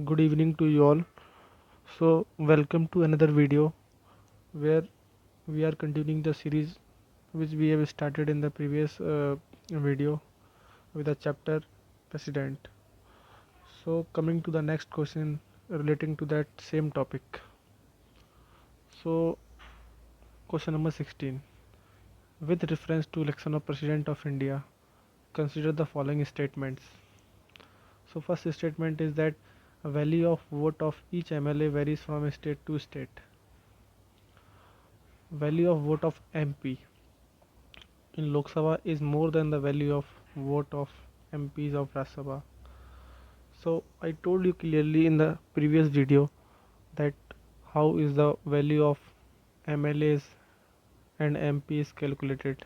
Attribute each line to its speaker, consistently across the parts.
Speaker 1: Good evening to you all. Welcome to another video where we are continuing the series which we have started in the previous video with the chapter President. Coming to the next question relating to that same topic. So, question number 16. With reference to election of President of India, consider the following statements. So, first statement is that a value of vote of each MLA varies from state to state. Value of vote of MP in Lok Sabha is more than the value of vote of MPs of Rajya Sabha. So I told you clearly in the previous video that how is the value of MLAs and MPs calculated,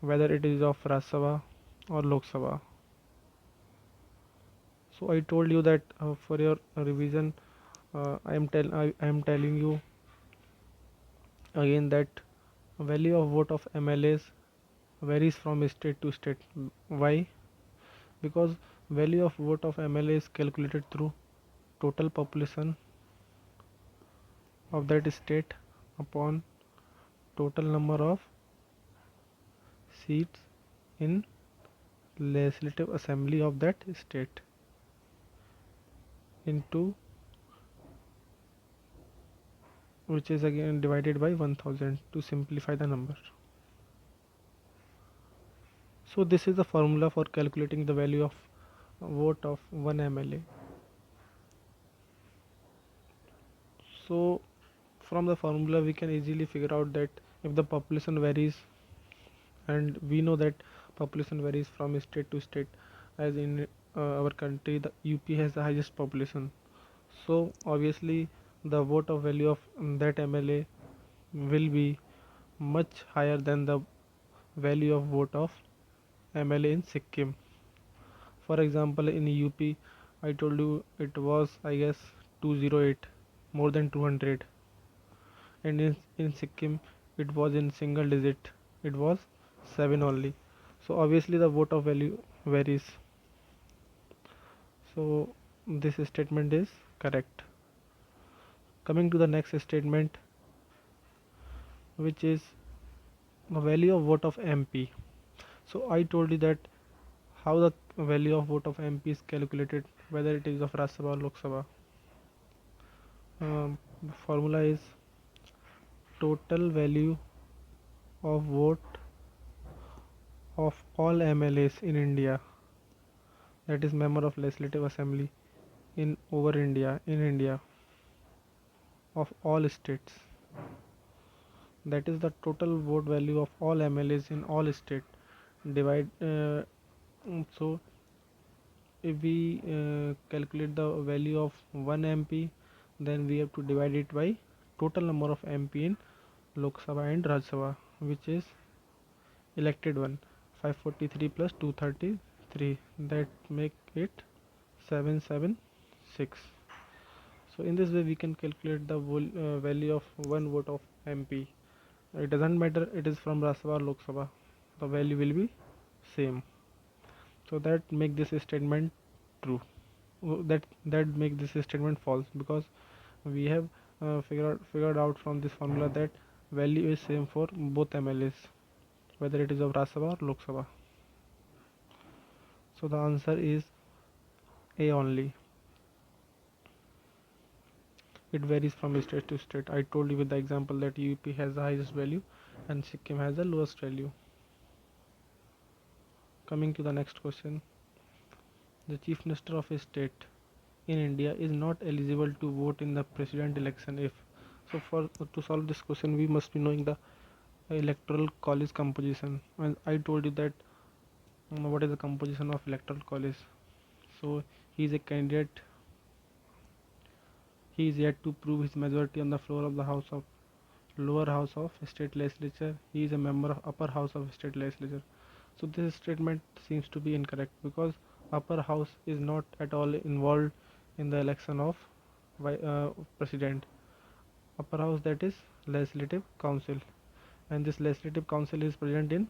Speaker 1: whether it is of Rajya Sabha or Lok Sabha. So I told you that for your revision, I am telling you again that value of vote of MLAs varies from state to state. Why? Because value of vote of MLA is calculated through total population of that state upon total number of seats in legislative assembly of that state into, which is again divided by 1000 to simplify the number. So this is the formula for calculating the value of vote of one MLA. So from the formula we can easily figure out that if the population varies, and we know that population varies from state to state, as in our country the UP has the highest population, so obviously the vote of value of that MLA will be much higher than the value of vote of MLA in Sikkim. For example, in UP I told you it was, I guess, 208, more than 200, and in Sikkim it was in single digit, it was 7 only. So obviously the vote of value varies. So this statement is correct. Coming to the next statement, which is the value of vote of MP. So I told you that how the value of vote of MP is calculated, whether it is of Rajya Sabha or Lok Sabha. The formula is total value of vote of all MLAs in India, that is member of Legislative Assembly in India of all states. That is the total vote value of all MLAs in all states. Divide. So if we calculate the value of one MP, then we have to divide it by total number of MP in Lok Sabha and Rajya Sabha, which is elected one, 543 plus 233, that make it 776. So in this way we can calculate the value of one vote of MP. It doesn't matter it is from Rajya Sabha or Lok Sabha, the value will be same. So that make this statement true. That make this statement false, because we have figured out from this formula that value is same for both MLAs, whether it is of Rajya Sabha or Lok Sabha. So the answer is A only. It varies from state to state. I told you with the example that UP has the highest value and Sikkim has the lowest value. Coming to the next question, the Chief Minister of a state in India is not eligible to vote in the president election if. So for to solve this question we must be knowing the electoral college composition, and I told you that what is the composition of electoral college. So he is a candidate, he is yet to prove his majority on the floor of the lower house of state legislature. He is a member of upper house of state legislature. So this statement seems to be incorrect, because upper house is not at all involved in the election of president. Upper house, that is legislative council, and this legislative council is present in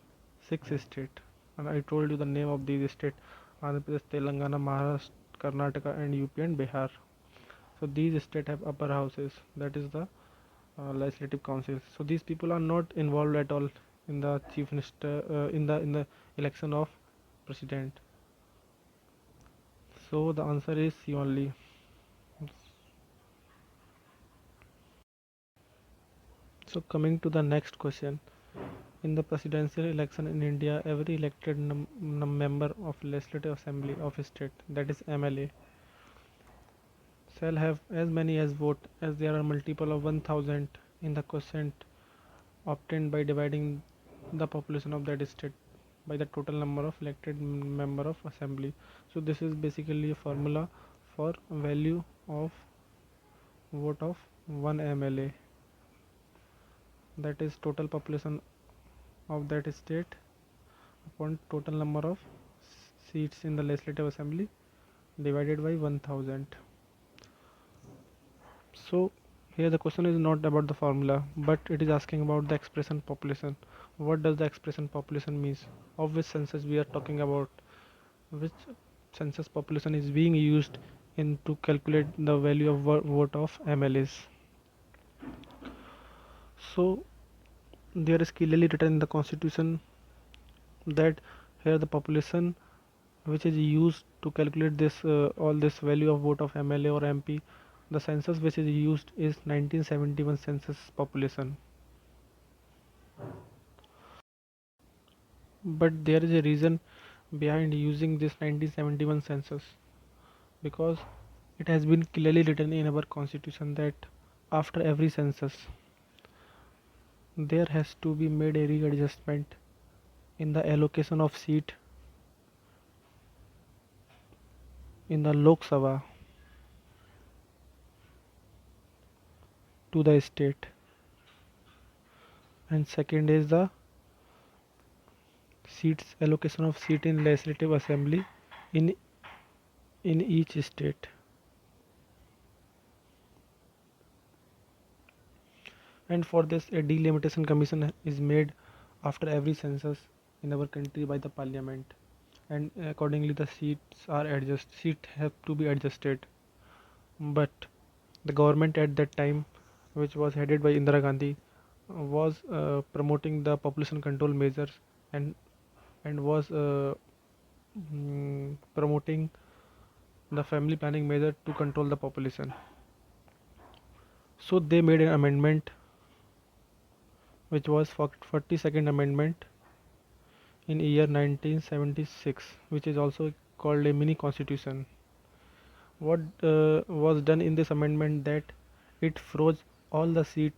Speaker 1: 6 states, and I told you the name of these states: Andhra Pradesh, Telangana, Maharashtra, Karnataka, and UP and Bihar. So these states have upper houses, that is the legislative councils. So these people are not involved at all in the chief minister in the election of president. So the answer is C only. So coming to the next question. In the presidential election in India, every elected member of legislative assembly of a state, that is MLA, shall have as many as vote as there are multiple of 1000 in the quotient obtained by dividing the population of that state by the total number of elected member of assembly. So this is basically a formula for value of vote of one MLA, that is total population of that state upon total number of seats in the legislative assembly divided by 1000. So here the question is not about the formula, but it is asking about the expression population. What does the expression population means? Of which census we are talking about? Which census population is being used in to calculate the value of vote of MLAs? So there is clearly written in the constitution that here the population which is used to calculate this all this value of vote of MLA or MP, the census which is used is 1971 census population. But there is a reason behind using this 1971 census, because it has been clearly written in our constitution that after every census there has to be made a readjustment in the allocation of seat in the Lok Sabha to the state, and second is the seats allocation of seat in legislative assembly in each state. And for this a delimitation commission is made after every census in our country by the parliament, and accordingly the seats have to be adjusted. But the government at that time, which was headed by Indira Gandhi, was promoting the population control measures, and was promoting the family planning measure to control the population. So they made an amendment which was 42nd amendment in year 1976, which is also called a mini constitution. What was done in this amendment that it froze all the seat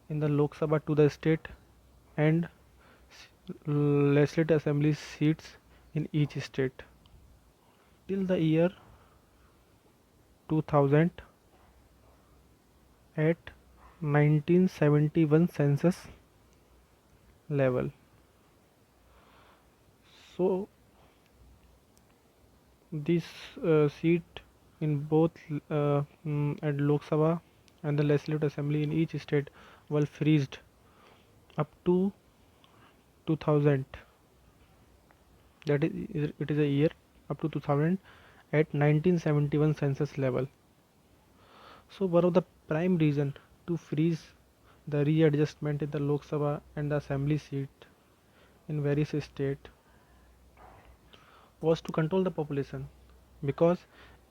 Speaker 1: in the Lok Sabha to the state and legislative assembly seats in each state till the year 2000 at 1971 census level. So this seat in both at Lok Sabha and the legislative assembly in each state were freezed up to 2000, that is it is a year up to 2000 at 1971 census level. So one of the prime reason to freeze the readjustment in the Lok Sabha and the assembly seat in various states was to control the population, because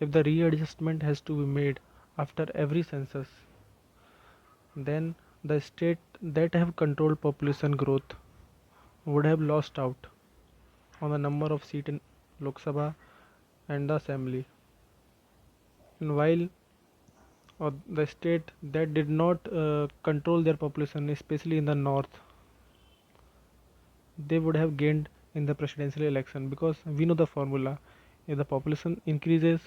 Speaker 1: if the readjustment has to be made after every census, then the state that have controlled population growth would have lost out on the number of seats in Lok Sabha and the assembly. And while the state that did not control their population, especially in the north, they would have gained in the presidential election, because we know the formula: if the population increases,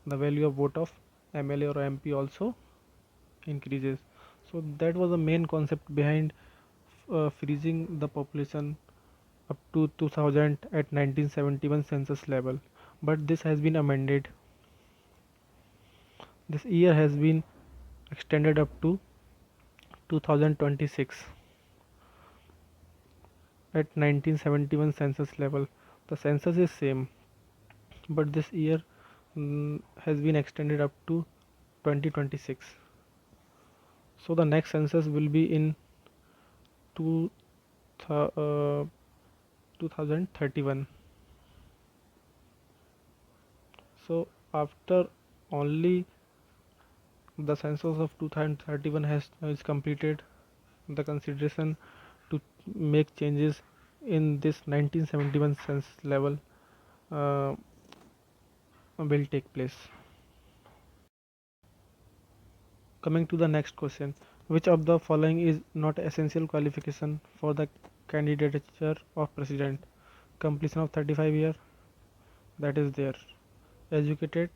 Speaker 1: the value of vote of MLA or MP also increases. So that was the main concept behind freezing the population up to 2000 at 1971 census level. But this has been amended. This year has been extended up to 2026 at 1971 census level. The census is same, but this year has been extended up to 2026. So the next census will be in two, 2031. So after only the census of 2031 has is completed, the consideration to make changes in this 1971 census level uh, will take place. Coming to the next question, which of the following is not essential qualification for the candidature of president? Completion of 35 year, that is there. Educated,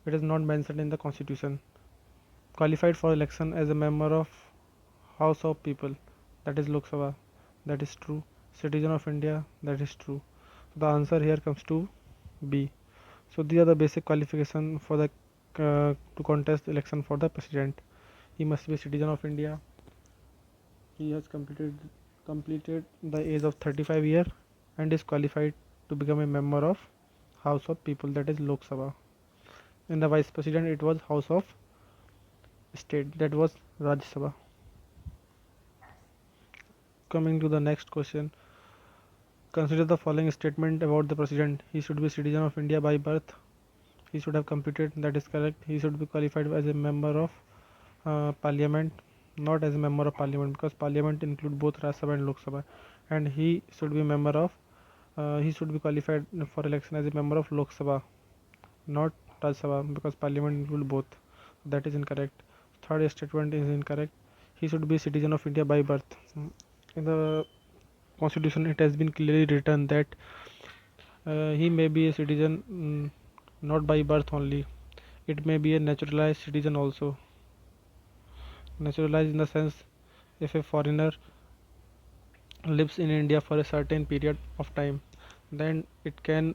Speaker 1: it is not mentioned in the constitution. Qualified for election as a member of House of People, that is Lok Sabha, that is true. Citizen of India, that is true. The answer here comes to B. So these are the basic qualification for the to contest the election for the president. He must be a citizen of India. He has completed the age of 35 year and is qualified to become a member of House of People, that is Lok Sabha. In the vice president, it was House of State, that was Rajya Sabha. Coming to the next question, consider the following statement about the president. He should be citizen of India by birth. He should have completed, that is correct. He should be qualified as a member of parliament, not as a member of parliament, because parliament include both Rajya Sabha and Lok Sabha, and he should be member of he should be qualified for election as a member of Lok Sabha, not Rajya Sabha, because parliament include both. That is incorrect. Third statement is incorrect. He should be citizen of India by birth. In the constitution, it has been clearly written that he may be a citizen not by birth only. It may be a naturalized citizen also. Naturalized in the sense, if a foreigner lives in India for a certain period of time, then it can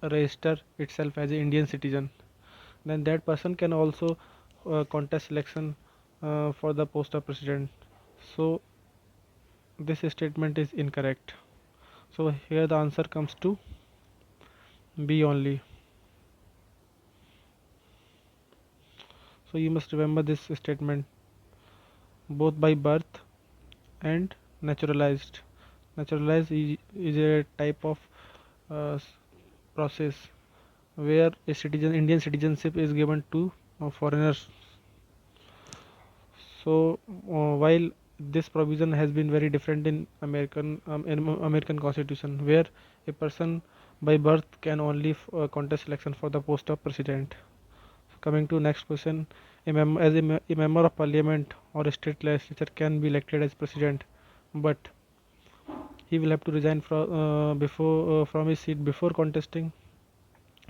Speaker 1: register itself as an Indian citizen. Then that person can also contest election for the post of president. So this statement is incorrect. So here the answer comes to B only. So you must remember this statement, both by birth and naturalized. Naturalized is a type of uh, process where a citizen Indian citizenship is given to foreigners. So while this provision has been very different in American Constitution, where a person by birth can only contest election for the post of president. Coming to next question, a member of parliament or a state legislature can be elected as president, but he will have to resign from his seat before contesting,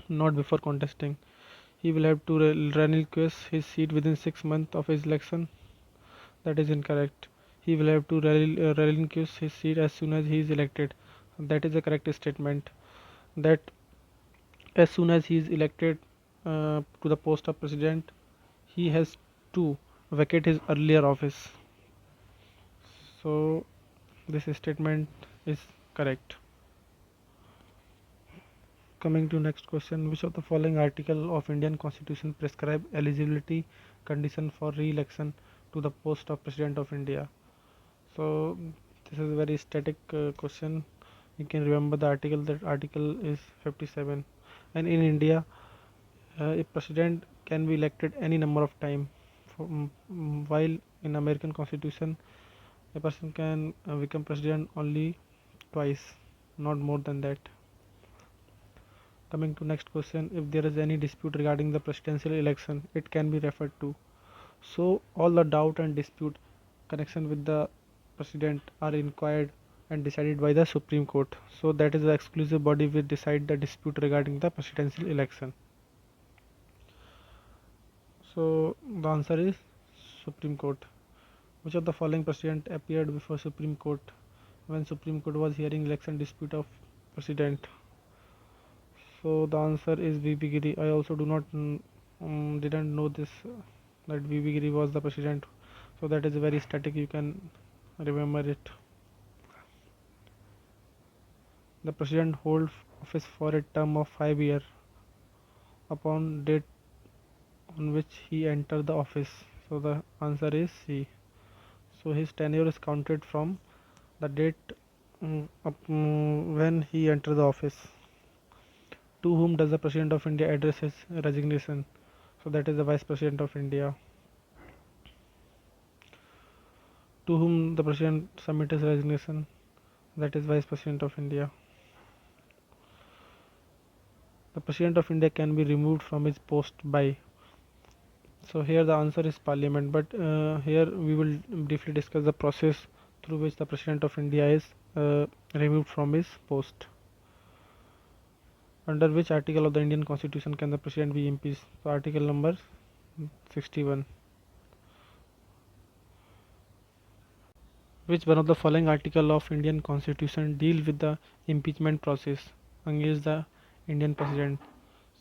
Speaker 1: not before contesting. He will have to relinquish his seat within 6 months of his election. That is incorrect. He will have to relinquish his seat as soon as he is elected. That is a correct statement. That as soon as he is elected to the post of president, he has to vacate his earlier office. So this statement is correct. Coming to next question, which of the following article of Indian Constitution prescribe eligibility condition for re-election to the post of President of India? So this is a very static question. You can remember the article. That article is 57. And in India, a president can be elected any number of time. While in American Constitution, a person can become president only twice, not more than that. Coming to next question, if there is any dispute regarding the presidential election, it can be referred to. So all the doubt and dispute connection with the president are inquired and decided by the Supreme Court. So that is the exclusive body which decide the dispute regarding the presidential election. So the answer is Supreme Court. Which of the following president appeared before Supreme Court when Supreme Court was hearing election dispute of president? So the answer is VP Giri. I also do not didn't know this that VP Giri was the president. So that is very static. You can remember it. The president holds office for a term of 5 years upon date on which he entered the office. So the answer is C. So his tenure is counted from the date when he entered the office. To whom does the President of India address his resignation? So that is the Vice President of India. To whom the President submits his resignation? That is Vice President of India. The President of India can be removed from his post by. So here the answer is Parliament, but here we will briefly discuss the process through which the President of India is removed from his post. Under which article of the Indian Constitution can the President be impeached? So article number 61. Which one of the following article of Indian Constitution deal with the impeachment process against the Indian President?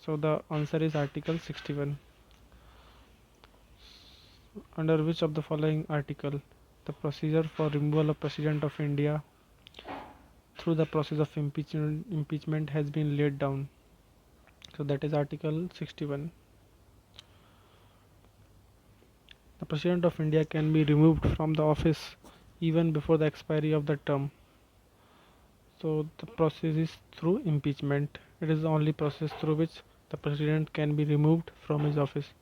Speaker 1: So the answer is article 61. Under which of the following article the procedure for removal of President of India through the process of impeachment has been laid down? So that is article 61. The President of India can be removed from the office even before the expiry of the term. So the process is through impeachment. It is the only process through which the president can be removed from his office.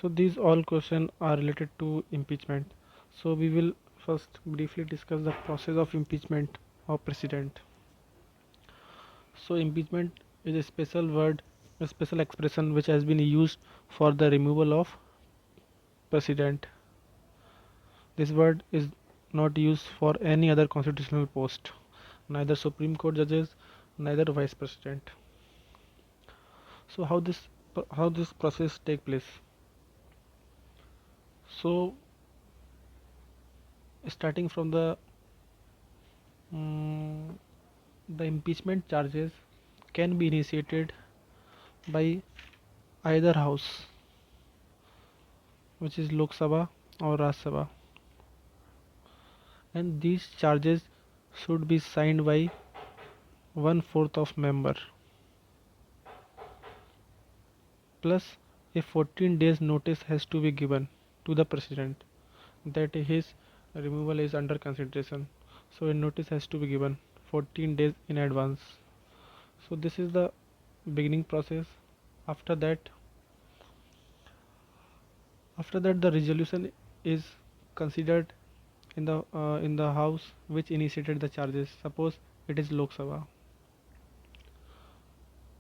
Speaker 1: So these all questions are related to impeachment. So we will first briefly discuss the process of impeachment of president. So impeachment is a special word, a special expression which has been used for the removal of president. This word is not used for any other constitutional post, neither Supreme Court judges, neither vice president. So how this process take place? So starting from the impeachment charges can be initiated by either house, which is Lok Sabha or Rajya Sabha, and these charges should be signed by 1/4 of member plus a 14 days notice has to be given to the president that his removal is under consideration. So a notice has to be given 14 days in advance. So this is the beginning process. After that the resolution is considered in the house which initiated the charges. Suppose it is Lok Sabha.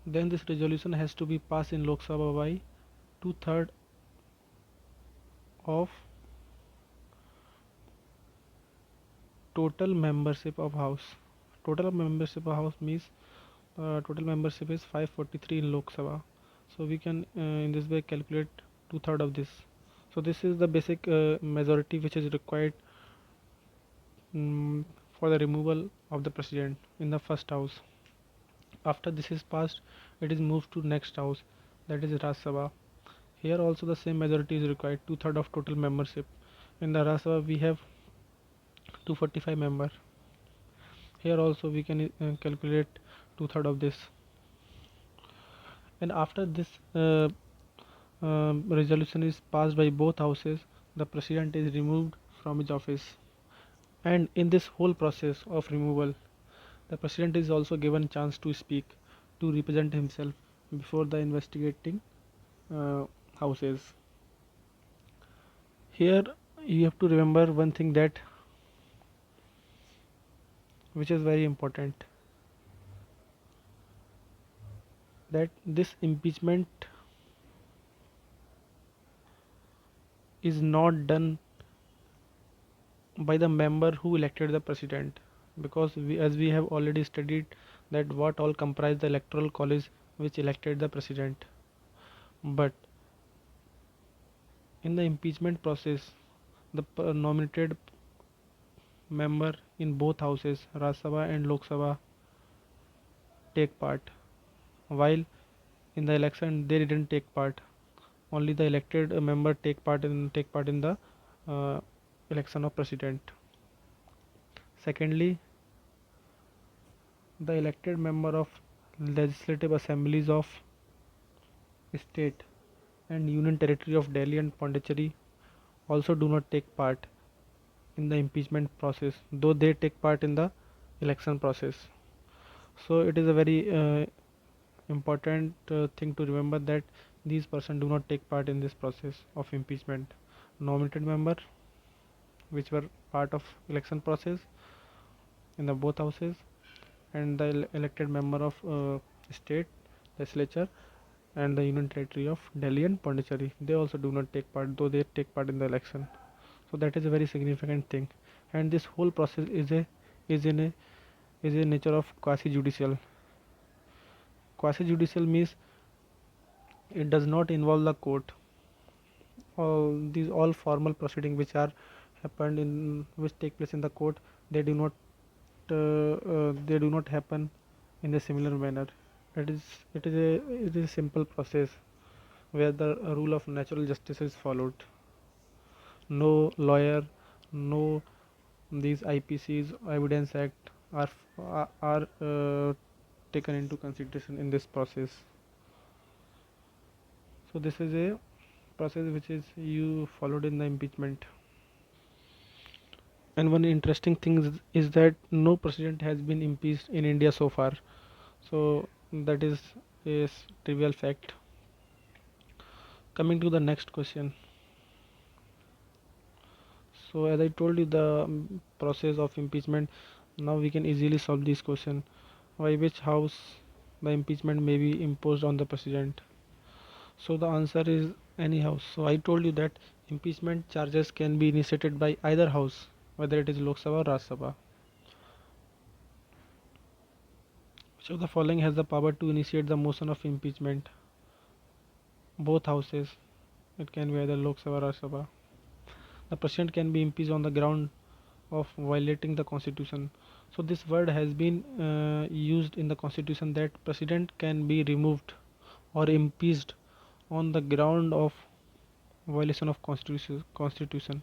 Speaker 1: Then this resolution has to be passed in Lok Sabha by 2/3 of total membership of house. Total membership of house means total membership is 543 in Lok Sabha. So we can in this way calculate 2/3 of this. So this is the basic majority which is required for the removal of the president in the first house. After this is passed, it is moved to next house, that is Rajya Sabha. Here also the same majority is required, 2/3 of total membership. In the Rajya Sabha we have 245 member. Here also we can calculate 2/3 of this. And after this resolution is passed by both houses, the president is removed from his office. And in this whole process of removal, the president is also given chance to speak, to represent himself before the investigating houses. Here you have to remember one thing that which is very important, that this impeachment is not done by the member who elected the president, because as we have already studied that what all comprise the electoral college which elected the president. But in the impeachment process, the nominated member in both houses, Rajya Sabha and Lok Sabha, take part, while in the election they didn't take part. Only the elected member take part in the uh, election of president. Secondly, The elected member of legislative assemblies of state and union territory of Delhi and Pondicherry also do not take part in the impeachment process, though they take part in the election process. So it is a very important thing to remember that these persons do not take part in this process of impeachment. Nominated member, which were part of election process in the both houses, and the elected member of state legislature and the union territory of Delhi and Pondicherry, they also do not take part, though they take part in the election. So that is a very significant thing, and this whole process is in a is a nature of quasi judicial. Quasi judicial means it does not involve the court. These all formal proceeding which are happened in which take place in the court, they they do not happen in a similar manner. It is a simple process where the rule of natural justice is followed. No lawyer, no these IPCs, Evidence Act are taken into consideration in this process. So this is a process which is you followed in the impeachment. And one interesting thing is that no president has been impeached in India so far. So that is a trivial fact. Coming to the next question. So as I told you the process of impeachment, now we can easily solve this question. By which house the impeachment may be imposed on the president? So the answer is any house. So I told you that impeachment charges can be initiated by either house, whether it is Lok Sabha or Rajya Sabha. So the following has the power to initiate the motion of impeachment? Both houses. It can be either Lok Sabha or Rajya Sabha. The president can be impeached on the ground of violating the constitution. So this word has been used in the constitution that president can be removed or impeached on the ground of violation of constitution.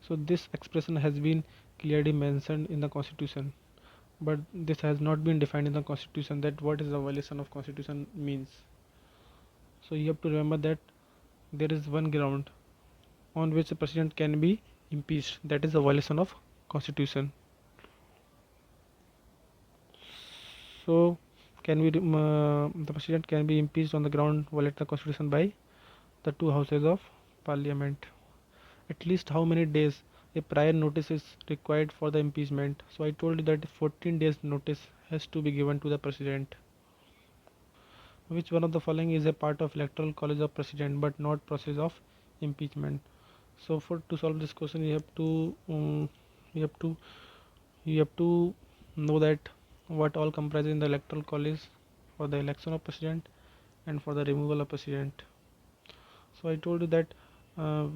Speaker 1: So this expression has been clearly mentioned in the constitution, but this has not been defined in the constitution that what is the violation of constitution means. So you have to remember that there is one ground on which the president can be impeached, that is a violation of constitution. So the president can be impeached on the ground violate the constitution by the two houses of parliament. At least how many days a prior notice is required for the impeachment? So I told you that 14 days notice has to be given to the president. Which one of the following is a part of electoral college of president but not process of impeachment? So for to solve this question, you have to you have to know that what all comprises in the electoral college for the election of president and for the removal of president. So I told you that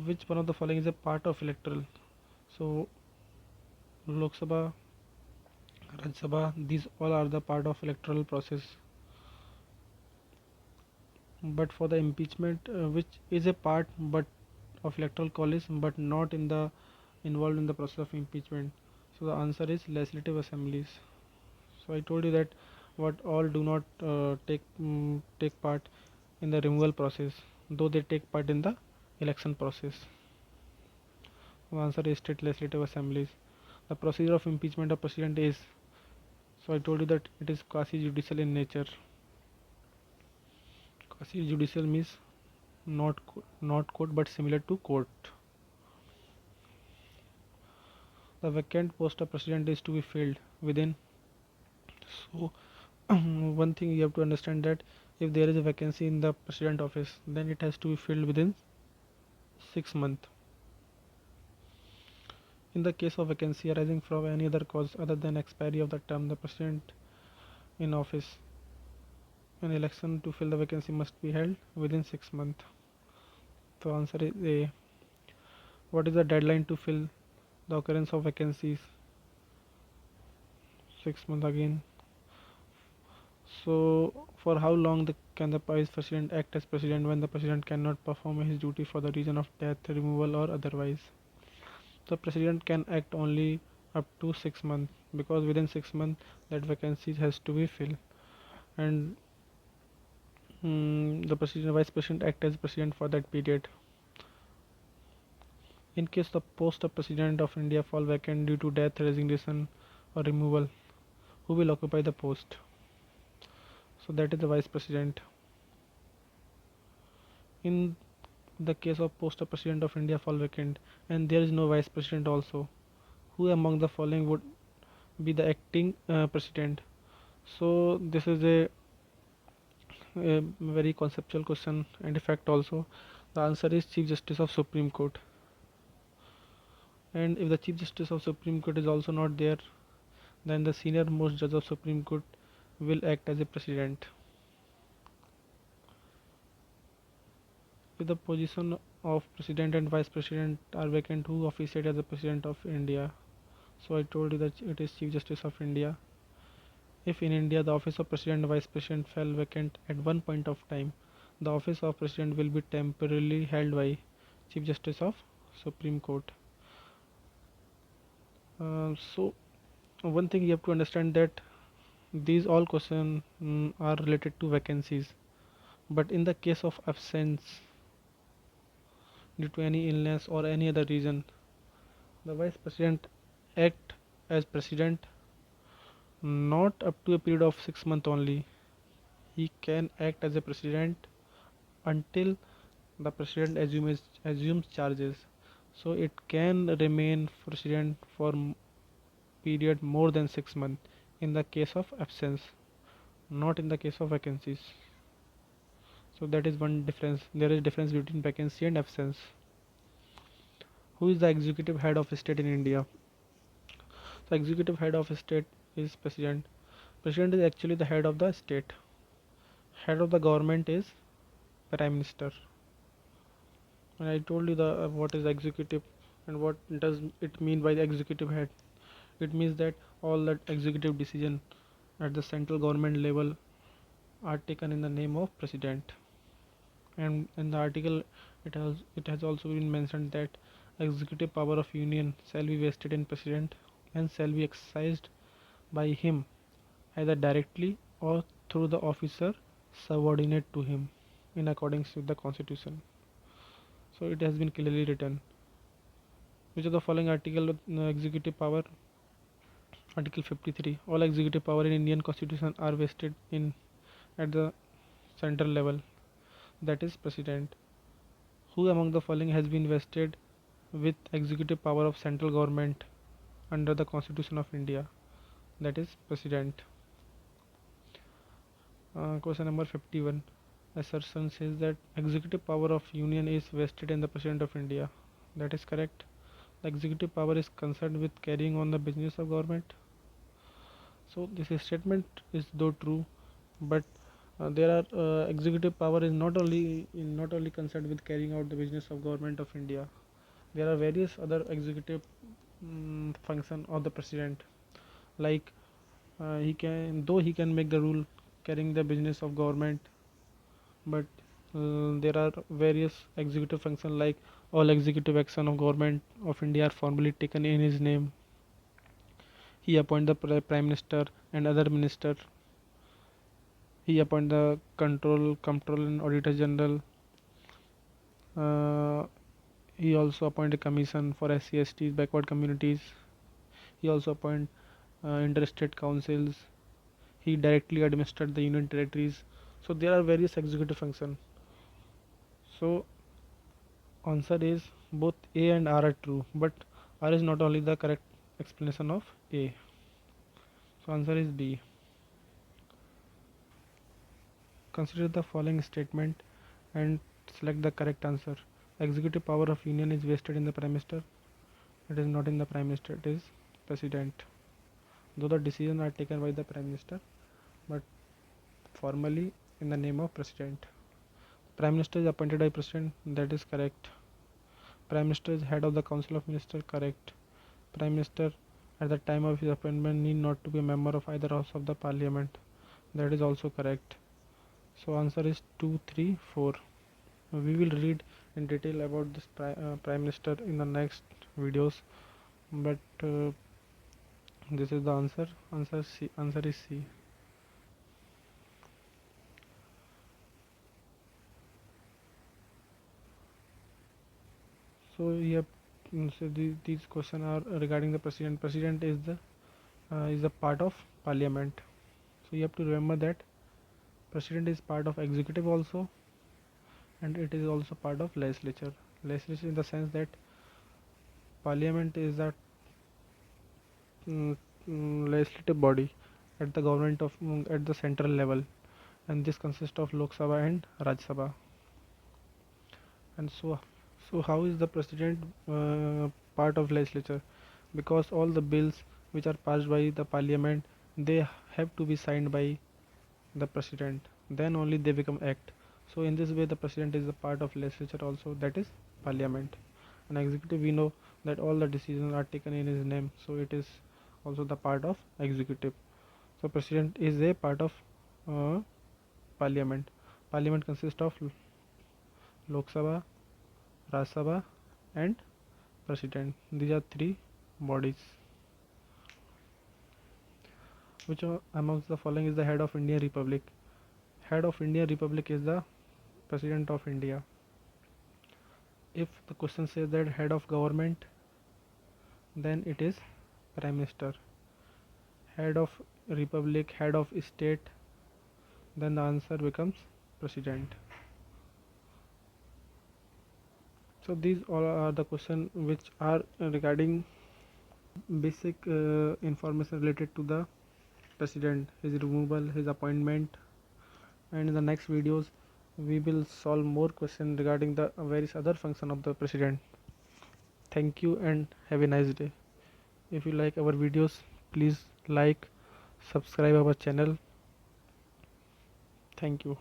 Speaker 1: which one of the following is a part of electoral? So Lok Sabha, Rajya Sabha, these all are the part of electoral process. But for the impeachment, which is a part but of electoral college but not in the involved in the process of impeachment. So the answer is legislative assemblies. So I told you that what all do not take part in the removal process, though they take part in the election process. The answer is state legislative assemblies. The procedure of impeachment of president is, so I told you that it is quasi judicial in nature. Quasi judicial means not court but similar to court. The vacant post of president is to be filled within. So one thing you have to understand that if there is a vacancy in the president office, then it has to be filled within 6 months. In the case of vacancy arising from any other cause other than expiry of the term, the president in office, an election to fill the vacancy must be held within 6 months. The answer is A. What is the deadline to fill the occurrence of vacancies? 6 months again. So for how long can the vice president act as president when the president cannot perform his duty for the reason of death, removal or otherwise? The president can act only up to 6 months. because within 6 months that vacancy has to be filled. And the president, vice president act as president for that period. In case the post of president of India fall vacant due to death, resignation, or removal, who will occupy the post? So that is the vice president. In the case of post of president of India fall vacant and there is no vice president also, who among the following would be the acting president? So this is a very conceptual question and in fact also the answer is Chief Justice of Supreme Court. And if the Chief Justice of Supreme Court is also not there, then the senior most judge of Supreme Court will act as a president. If the position of president and vice president are vacant, who officiate as the president of India? So I told you that it is Chief Justice of India. If in India the office of president and vice president fell vacant at one point of time, the office of president will be temporarily held by Chief Justice of Supreme Court. So one thing you have to understand that these all questions are related to vacancies, but in the case of absence due to any illness or any other reason, the vice president act as president not up to a period of 6 months only. He can act as a president until the president assumes charges. So it can remain president for period more than 6 months in the case of absence, not in the case of vacancies. So that is one difference. There is difference between vacancy and absence. Who is the executive head of state in India? The executive head of state is president. President is actually the head of the state. Head of the government is prime minister. And I told you the what is executive and what does it mean by the executive head. It means that all that executive decision at the central government level are taken in the name of president. And in the article it has also been mentioned that executive power of union shall be vested in president and shall be exercised by him either directly or through the officer subordinate to him in accordance with the constitution. So it has been clearly written. Which of the following article executive power? Article 53. All executive power in Indian constitution are vested in at the central level, that is president. Who among the following has been vested with executive power of central government under the constitution of India? That is president. Question number 51. Assertion says that executive power of union is vested in the president of India. That is correct. The executive power is concerned with carrying on the business of government. So this statement is though true, but there are executive power is not only concerned with carrying out the business of government of India. There are various other executive function of the president, like he can make the rule carrying the business of government, but there are various executive functions like all executive action of government of India are formally taken in his name. He appoint the prime minister and other minister. He appoint the control and auditor general. Uh, he also appoint a commission for SC/STs, backward communities. He also appoint interstate councils. He directly administered the union territories. So there are various executive functions. So answer is both A and R are true, but R is not only the correct explanation of A. So answer is B. Consider the following statement and select the correct answer. Executive power of union is vested in the prime minister. It is not in the prime minister, it is president. Though the decisions are taken by the prime minister, but formally in the name of president. Prime minister is appointed by president, that is correct. Prime minister is head of the council of ministers, correct. Prime minister at the time of his appointment need not to be a member of either house of the parliament, that is also correct. So answer is 2, 3, 4. We will read in detail about this prime minister in the next videos, but This is the answer. Answer C. Answer is C. So yep. So these questions are regarding the president. President is a part of parliament. So you have to remember that president is part of executive also, and it is also part of legislature. Legislature in the sense that parliament is a mm, legislative body at the government of at the central level, and this consists of Lok Sabha and Rajya Sabha. And so how is the president part of legislature? Because all the bills which are passed by the parliament, they have to be signed by the president. Then only they become act. So in this way, the president is a part of legislature also. That is parliament. And executive, we know that all the decisions are taken in his name. So it is also the part of executive. So president is a part of uh, parliament. Parliament consists of Lok Sabha, Rajya Sabha, and president. These are three bodies. Which amongst the following is the head of Indian Republic? Head of Indian Republic is the President of India. If the question says that head of government, then it is Prime Minister. Head of Republic, head of state, then the answer becomes President. So these all are the questions which are regarding basic information related to the President, his removal, his appointment, and in the next videos we will solve more questions regarding the various other function of the President. Thank you and have a nice day. If you like our videos, please like, subscribe our channel. Thank you.